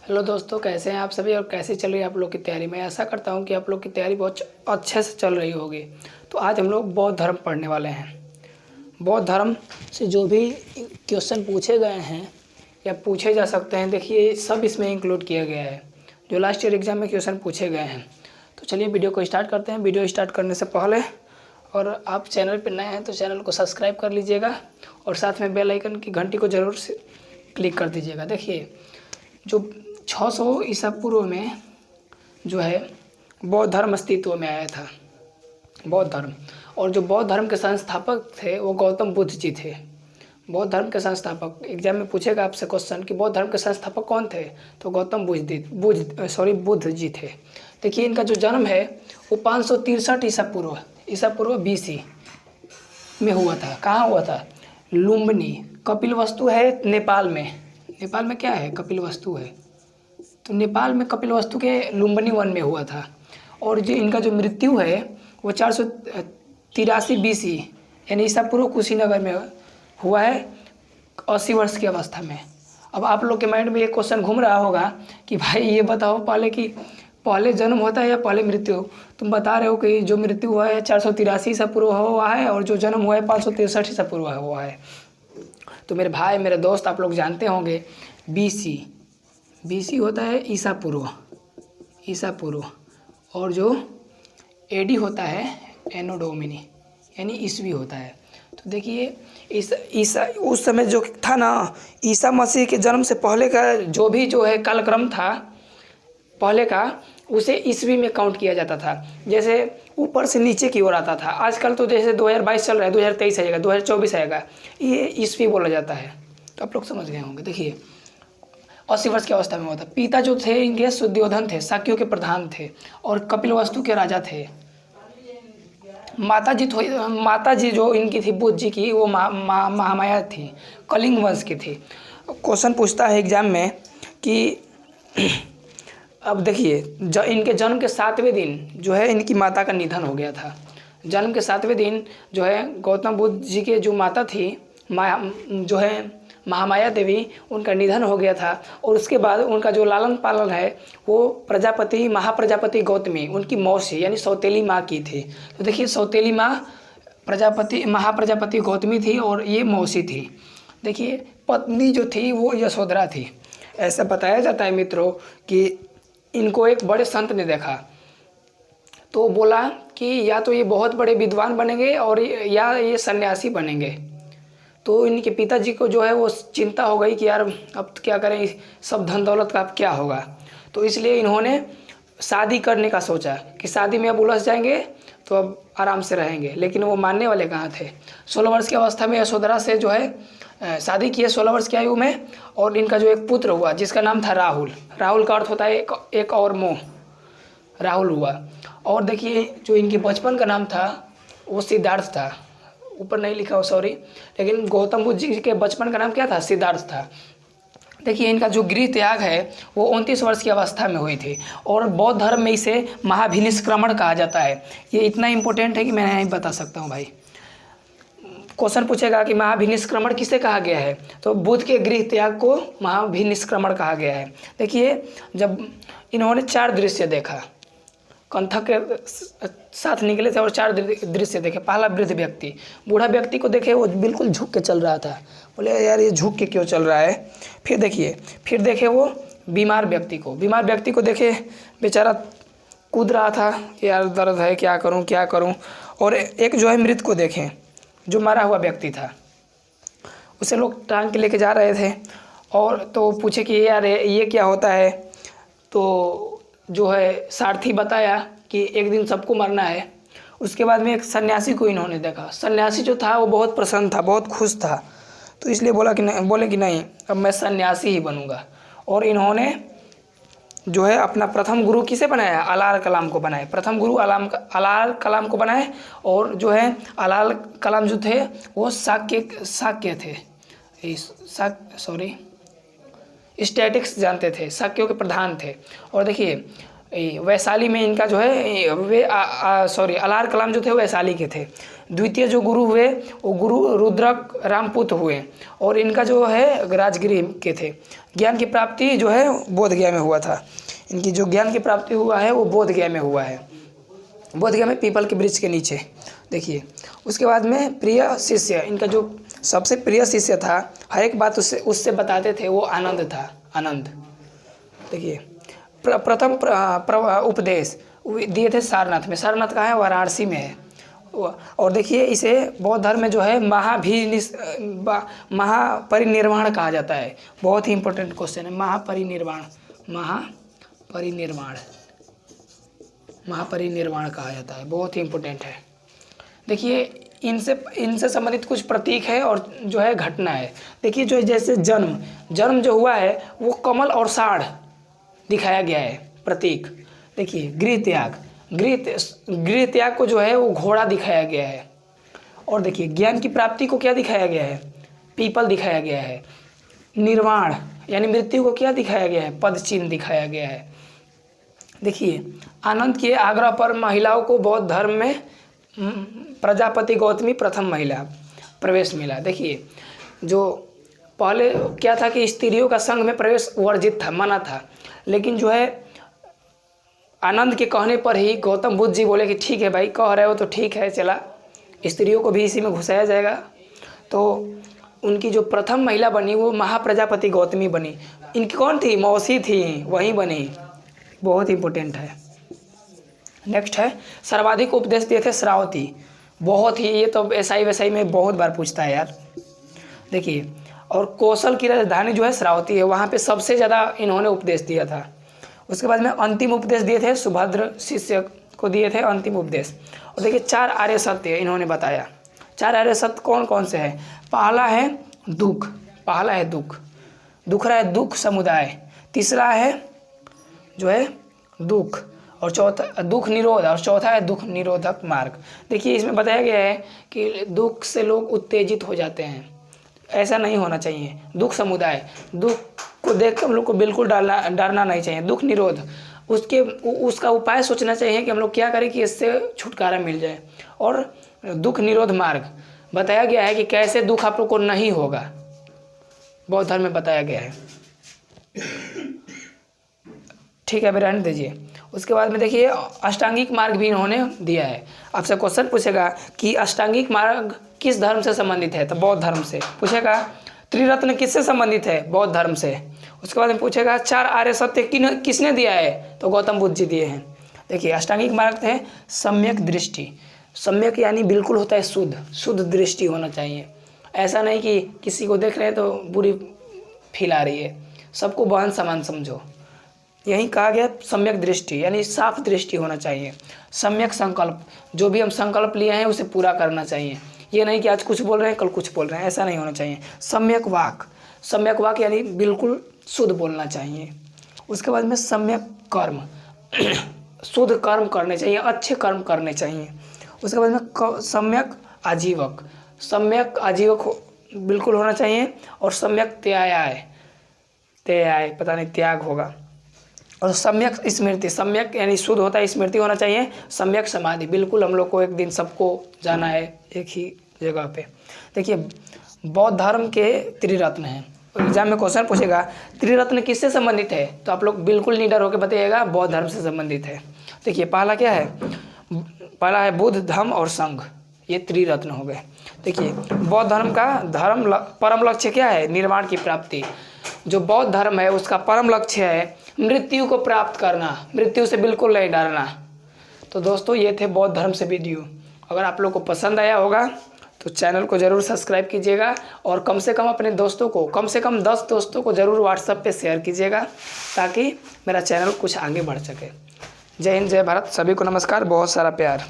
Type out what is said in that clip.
Hello दोस्तों, कैसे हैं आप सभी और कैसे चल रही है आप लोग की तैयारी। मैं ऐसा करता हूं कि आप लोग की तैयारी बहुत अच्छे से चल रही होगी। तो आज हम लोग बौद्ध धर्म पढ़ने वाले हैं। बौद्ध धर्म से जो भी क्वेश्चन पूछे गए हैं या पूछे जा सकते हैं, देखिए सब इसमें इंक्लूड किया गया है जो लास्ट ईयर एग्जाम में क्वेश्चन पूछे गए हैं। तो चलिए वीडियो को स्टार्ट करते हैं। वीडियो स्टार्ट करने से पहले और आप चैनल पर नए हैं तो चैनल को सब्सक्राइब कर लीजिएगा और साथ में बेल आइकन की घंटी को ज़रूर से क्लिक कर दीजिएगा। देखिए जो 600 ईसा पूर्व में जो है बौद्ध धर्म अस्तित्व में आया था, बौद्ध धर्म। और जो बौद्ध धर्म के संस्थापक थे वो गौतम बुद्ध जी थे। बौद्ध धर्म के संस्थापक, एग्जाम में पूछेगा आपसे क्वेश्चन कि बौद्ध धर्म के संस्थापक कौन थे, तो गौतम बुद्ध जी थे। देखिए इनका जो जन्म है वो 563 ईसा पूर्व BC में हुआ था। कहाँ हुआ था? लुम्बिनी। कपिलवस्तु है नेपाल में। नेपाल में क्या है? कपिलवस्तु है। तो नेपाल में कपिलवस्तु के लुम्बिनी वन में हुआ था। और जो इनका जो मृत्यु है वो 483 BC यानी ईसा पूर्व कुशीनगर में हुआ है, 80 वर्ष की अवस्था में। अब आप लोग के माइंड में ये क्वेश्चन घूम रहा होगा कि भाई ये बताओ पहले जन्म होता है या पहले मृत्यु। तुम बता रहे हो कि जो मृत्यु हुआ है 483 ईसा पूर्व हुआ है और जो जन्म हुआ है 563 ईसा पूर्व हुआ है। तो मेरे भाई मेरे दोस्त आप लोग जानते होंगे BC होता है ईसा पूर्व और जो AD होता है एनो डोमिनी यानी ईस्वी होता है। तो देखिए ईसा उस समय जो था ना, ईसा मसीह के जन्म से पहले का जो है कालक्रम था पहले का, उसे ईस्वी में काउंट किया जाता था। जैसे ऊपर से नीचे की ओर आता था। आजकल तो जैसे 2022 चल रहा है, 2023 आएगा, 2024 आएगा, ये ईस्वी बोला जाता है। तो आप लोग समझ गए होंगे। देखिए 80 वर्ष की अवस्था में हुआ था। पिता जो थे इनके सुद्योधन थे, शाक्यों के प्रधान थे और कपिलवस्तु के राजा थे। माता जी जो इनकी थी बुद्ध जी की, वो महामाया थी, कलिंग वंश की थी। क्वेश्चन पूछता है एग्जाम में कि अब देखिए इनके जन्म के 7वें दिन जो है इनकी माता का निधन हो गया था। जन्म के 7वें दिन जो है गौतम बुद्ध जी के जो माता थी जो है महामाया देवी, उनका निधन हो गया था। और उसके बाद उनका जो लालन पालन है वो महाप्रजापति गौतमी उनकी मौसी यानी सौतेली माँ की थी। तो देखिए सौतेली माँ महाप्रजापति गौतमी थी और ये मौसी थी। देखिए पत्नी जो थी वो यशोधरा थी। ऐसा बताया जाता है मित्रों कि इनको एक बड़े संत ने देखा तो बोला कि या तो ये बहुत बड़े विद्वान बनेंगे और या ये सन्यासी बनेंगे। तो इनके पिताजी को जो है वो चिंता हो गई कि यार अब क्या करें, सब धन दौलत का अब क्या होगा। तो इसलिए इन्होंने शादी करने का सोचा कि शादी में अब उलझ जाएंगे तो अब आराम से रहेंगे। लेकिन वो मानने वाले कहाँ थे। 16 वर्ष की अवस्था में यशोधरा से जो है शादी किए 16 वर्ष की आयु में। और इनका जो एक पुत्र हुआ जिसका नाम था राहुल। राहुल का अर्थ होता है एक और मोह, राहुल हुआ। और देखिए जो इनके बचपन का नाम था वो सिद्धार्थ था। ऊपर नहीं लिखा हो, सॉरी, लेकिन गौतम बुद्ध जी के बचपन का नाम क्या था? सिद्धार्थ था। देखिए इनका जो गृह त्याग है वो 29 वर्ष की अवस्था में हुई थी। और बौद्ध धर्म में इसे महाभिनिष्क्रमण कहा जाता है। ये इतना इंपॉर्टेंट है कि मैं नहीं बता सकता हूँ भाई। क्वेश्चन पूछेगा कि महाभिनिष्क्रमण किसे कहा गया है, तो बुद्ध के गृह त्याग को महाभिनिष्क्रमण कहा गया है। देखिए जब इन्होंने 4 दृश्य देखा, कंथक के साथ निकले थे और 4 दृश्य देखे। पहला वृद्ध व्यक्ति, बूढ़ा व्यक्ति को देखे वो बिल्कुल झुक के चल रहा था। बोले यार ये झुक के क्यों चल रहा है। फिर देखे वो बीमार व्यक्ति को देखे, बेचारा कूद रहा था कि यार दर्द है, क्या करूं। और एक जो है मृत को देखें, जो मरा हुआ व्यक्ति था, उसे लोग टांग के लेके जा रहे थे। और तो पूछे कि यार ये क्या होता है। तो जो है सारथी बताया कि एक दिन सबको मरना है। उसके बाद में एक सन्यासी को इन्होंने देखा। सन्यासी जो था वो बहुत प्रसन्न था, बहुत खुश था। तो इसलिए बोले कि नहीं अब मैं सन्यासी ही बनूंगा। और इन्होंने जो है अपना प्रथम गुरु किसे बनाया? अलाल कलाम को बनाए। प्रथम गुरु अलाल कलाम को बनाए। और जो है अलाल कलाम जो थे वो शाक्य थे, स्टैटिक्स जानते थे, शाक्यों के प्रधान थे। और देखिए वैशाली में इनका जो है वे अलार कलाम जो थे वैशाली के थे। द्वितीय जो गुरु हुए वो गुरु रुद्रक रामपुत हुए और इनका जो है राजगिरी के थे। ज्ञान की प्राप्ति जो है बोध गया में हुआ था। इनकी जो ज्ञान की प्राप्ति हुआ है वो बोध गया में हुआ है, बोध गया में पीपल के वृक्ष के नीचे। देखिए उसके बाद में प्रिय शिष्य, इनका जो सबसे प्रिय शिष्य था, हर एक बात उससे बताते थे, वो आनंद था, आनंद। देखिए प्रथम उपदेश दिए थे सारनाथ में। सारनाथ कहाँ है? वाराणसी में है। और देखिए इसे बौद्ध धर्म में जो है महापरिनिर्वाण कहा जाता है। बहुत ही इंपॉर्टेंट क्वेश्चन है, महापरिनिर्वाण, महापरिनिर्वाण कहा जाता है, बहुत ही इंपॉर्टेंट है। देखिए इनसे संबंधित कुछ प्रतीक है और जो है घटना है। देखिए जो जैसे जन्म जो हुआ है वो कमल और साढ़ दिखाया गया है प्रतीक। देखिए गृह त्याग को जो है वो घोड़ा दिखाया गया है। और देखिए ज्ञान की प्राप्ति को क्या दिखाया गया है? पीपल दिखाया गया है। निर्वाण यानी मृत्यु को क्या दिखाया गया है? पद चिन्ह दिखाया गया है। देखिए आनंद के आग्रह पर महिलाओं को बौद्ध धर्म में प्रजापति गौतमी प्रथम महिला प्रवेश मिला। देखिए जो पहले क्या था कि स्त्रियों का संघ में प्रवेश वर्जित था, मना था, लेकिन जो है आनंद के कहने पर ही गौतम बुद्ध जी बोले कि ठीक है भाई, कह रहे हो तो ठीक है, चला स्त्रियों को भी इसी में घुसाया जाएगा। तो उनकी जो प्रथम महिला बनी वो महाप्रजापति गौतमी बनी। इनकी कौन थी? मौसी थी, वही बनी, बहुत इंपॉर्टेंट है। नेक्स्ट है सर्वाधिक उपदेश दिए थे श्रावती। बहुत ही, ये तो एसआई में बहुत बार पूछता है यार। देखिए और कौशल की राजधानी जो है श्रावती है, वहाँ पे सबसे ज़्यादा इन्होंने उपदेश दिया था। उसके बाद में अंतिम उपदेश दिए थे सुभद्र शिष्य को दिए थे अंतिम उपदेश। और देखिए 4 आर्य सत्य इन्होंने बताया। 4 आर्य सत्य कौन कौन से हैं? पहला है दुख, दूसरा है दुख समुदाय, तीसरा है जो है दुख, और चौथा दुख निरोध, और चौथा है दुख निरोधक मार्ग। देखिए इसमें बताया गया है कि दुख से लोग उत्तेजित हो जाते हैं, ऐसा नहीं होना चाहिए। दुख समुदाय, दुख को देख कर हम लोग को बिल्कुल डरना नहीं चाहिए। दुख निरोध, उसका उपाय सोचना चाहिए कि हम लोग क्या करें कि इससे छुटकारा मिल जाए। और दुख निरोध मार्ग बताया गया है कि कैसे दुख आप लोग को नहीं होगा, बौद्ध धर्म में बताया गया है। ठीक है, अभी रहने दीजिए। उसके बाद में देखिए अष्टांगिक मार्ग भी इन्होंने दिया है। आपसे क्वेश्चन पूछेगा कि अष्टांगिक मार्ग किस धर्म से संबंधित है? तो बौद्ध धर्म से पूछेगा। त्रिरत्न किससे संबंधित है? बौद्ध धर्म से। उसके बाद में पूछेगा 4 आर्य सत्य किसने दिया है? तो गौतम बुद्ध जी दिए हैं। देखिए अष्टांगिक मार्ग है सम्यक दृष्टि। सम्यक यानी बिल्कुल होता है शुद्ध दृष्टि होना चाहिए। ऐसा नहीं कि किसी को देख रहे हैं तो बुरी फील आ रही है, सबको बहन समान समझो। यही कहा गया सम्यक दृष्टि यानी साफ दृष्टि होना चाहिए। सम्यक संकल्प, जो भी हम संकल्प लिए हैं उसे पूरा करना चाहिए। ये नहीं कि आज कुछ बोल रहे हैं कल कुछ बोल रहे हैं, ऐसा नहीं होना चाहिए। सम्यक वाक यानी बिल्कुल शुद्ध बोलना चाहिए। उसके बाद में सम्यक कर्म, शुद्ध कर्म करने चाहिए, अच्छे कर्म करने चाहिए। उसके बाद में सम्यक आजीवक बिल्कुल होना चाहिए। और सम्यक त्याय पता नहीं त्याग होगा। और सम्यक स्मृति, सम्यक यानी शुद्ध होता है, स्मृति होना चाहिए। सम्यक समाधि, बिल्कुल हम लोग को एक दिन सबको जाना है एक ही जगह पे। देखिए बौद्ध धर्म के त्रिरत्न हैं। एग्जाम में क्वेश्चन पूछेगा त्रिरत्न किससे संबंधित है? तो आप लोग बिल्कुल निडर होकर बताइएगा बौद्ध धर्म से संबंधित है। देखिए पहला क्या है? पहला है बुद्ध, धम्म और संघ, ये त्रिरत्न हो गए। देखिए बौद्ध धर्म का परम लक्ष्य क्या है? निर्वाण की प्राप्ति। जो बौद्ध धर्म है उसका परम लक्ष्य है मृत्यु को प्राप्त करना, मृत्यु से बिल्कुल नहीं डरना। तो दोस्तों ये थे बौद्ध धर्म से वीडियो। अगर आप लोग को पसंद आया होगा तो चैनल को ज़रूर सब्सक्राइब कीजिएगा और कम से कम अपने दोस्तों को, कम से कम 10 दोस्तों को ज़रूर व्हाट्सएप पे शेयर कीजिएगा ताकि मेरा चैनल कुछ आगे बढ़ सके। जय हिंद, जय भारत, सभी को नमस्कार, बहुत सारा प्यार।